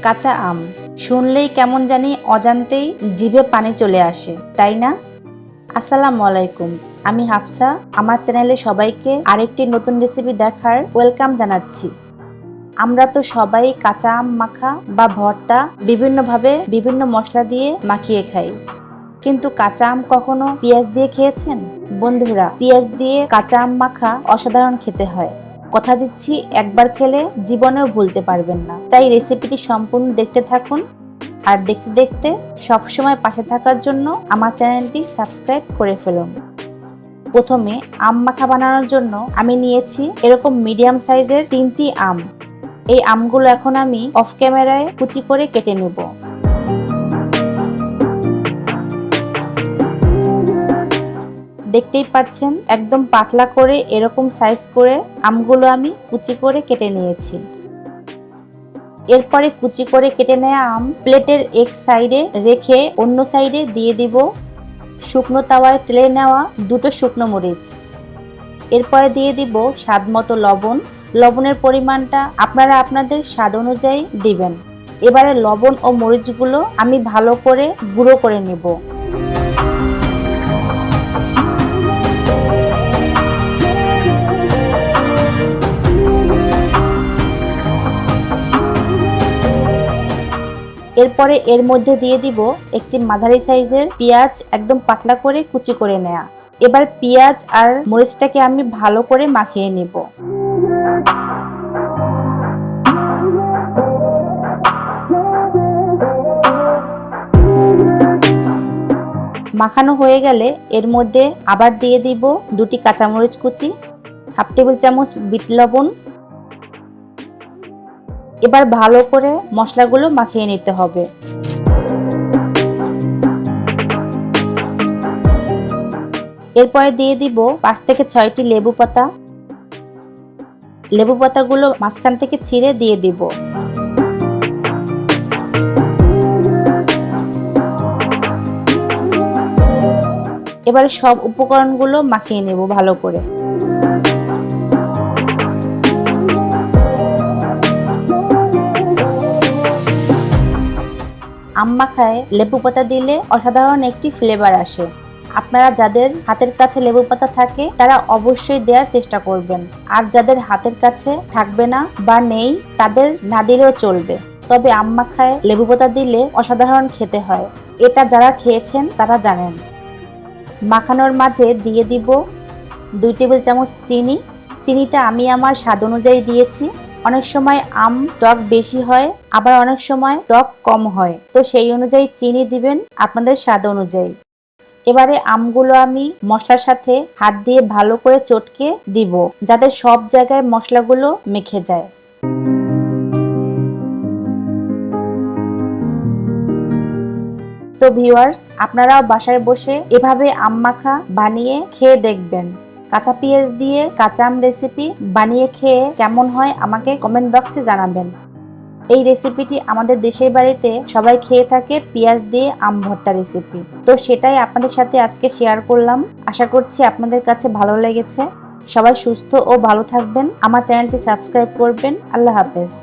কাঁচা আম শুনলেই কেমন জানি অজান্তেই জিভে পানি চলে আসে, তাই না? আসসালামু আলাইকুম, আমি হাফসা। আমার চ্যানেলে সবাইকে আরেকটি নতুন রেসিপি দেখার ওয়েলকাম জানাচ্ছি। আমরা তো সবাই কাঁচা আম মাখা বা ভর্তা বিভিন্নভাবে বিভিন্ন মশলা দিয়ে মাখিয়ে খাই, কিন্তু কাঁচা আম কখনো পেঁয়াজ দিয়ে খেয়েছেন? বন্ধুরা, পেঁয়াজ দিয়ে কাঁচা আম মাখা অসাধারণ খেতে হয়। কথা দিচ্ছি, একবার খেলে জীবনেও ভুলতে পারবেন না। তাই রেসিপিটি সম্পূর্ণ দেখতে থাকুন, আর দেখতে দেখতে সবসময় পাশে থাকার জন্য আমার চ্যানেলটি সাবস্ক্রাইব করে ফেলুন। প্রথমে আম মাখা বানানোর জন্য আমি নিয়েছি এরকম মিডিয়াম সাইজের 3টি আম। এই আমগুলো এখন আমি অফ ক্যামেরায় কুচি করে কেটে নেব। দেখতেই পাচ্ছেন, একদম পাতলা করে এরকম সাইজ করে আমগুলো আমি কুচি করে কেটে নিয়েছি। এরপরে কুচি করে কেটে নেওয়া আম প্লেটের এক সাইডে রেখে অন্য সাইডে দিয়ে দিব শুকনো তাওয়ায় তেলে নেওয়া 2টো শুকনো মরিচ। এরপরে দিয়ে দিব স্বাদ মতো লবণ। লবণের পরিমাণটা আপনারা আপনাদের স্বাদ অনুযায়ী দিবেন। এবারে লবণ ও মরিচগুলো আমি ভালো করে গুঁড়ো করে নেব। এরপরে এর মধ্যে দিয়ে দিব একটি মাঝারি সাইজের পেঁয়াজ, একদম পাতলা করে কুচি করে নেয়া। এবার পেঁয়াজ আর মরিচটাকে আমি ভালো করে মাখিয়ে নেব। মাখানো হয়ে গেলে এর মধ্যে আবার দিয়ে দিব 2টি কাঁচামরিচ কুচি, হাফ টেবিল চামচ বিট লবণ। এবার ভালো করে মশলাগুলো মাখিয়ে নিতে হবে। এরপরে দিয়ে দিব 5 থেকে 6টি লেবু পাতা। লেবু পাতাগুলো মাঝখান থেকে ছিঁড়ে দিয়ে দিব। এবারে সব উপকরণগুলো মাখিয়ে নেব ভালো করে। আম মাখায় লেবু পাতা দিলে অসাধারণ একটি ফ্লেভার আসে। আপনারা যাদের হাতের কাছে লেবু পাতা থাকে তারা অবশ্যই দেওয়ার চেষ্টা করবেন, আর যাদের হাতের কাছে থাকবে না বা নেই তাদের না দিলেও চলবে। তবে আম মাখায় লেবু পাতা দিলে অসাধারণ খেতে হয়, এটা যারা খেয়েছেন তারা জানেন। মাখানোর মাঝে দিয়ে দিব 2 টেবিল চামচ চিনি। চিনিটা আমি আমার স্বাদ অনুযায়ী দিয়েছি। অনেক সময় আম টক বেশি হয়, আবার অনেক সময় টক কম হয়, তো সেই অনুযায়ী চিনি দিবেন আপনাদের স্বাদ অনুযায়ী। এবারে আমগুলো আমি মশলার সাথে হাত দিয়ে ভালো করে চটকে দিব, যাতে সব জায়গায় মশলাগুলো মেখে যায়। তো ভিউয়ার্স, আপনারাও বাসায় বসে এভাবে আম মাখা বানিয়ে খেয়ে দেখবেন। কাঁচা পেঁয়াজ দিয়ে কাঁচা আম রেসিপি বানিয়ে খেয়ে কেমন হয় আমাকে কমেন্ট বক্সে জানাবেন। এই রেসিপিটি আমাদের দেশের বাড়িতে সবাই খেয়ে থাকে, পেঁয়াজ দিয়ে আম ভর্তা রেসিপি। তো সেটাই আপনাদের সাথে আজকে শেয়ার করলাম। আশা করছি আপনাদের কাছে ভালো লেগেছে। সবাই সুস্থ ও ভালো থাকবেন। আমার চ্যানেলটি সাবস্ক্রাইব করবেন। আল্লাহ হাফেজ।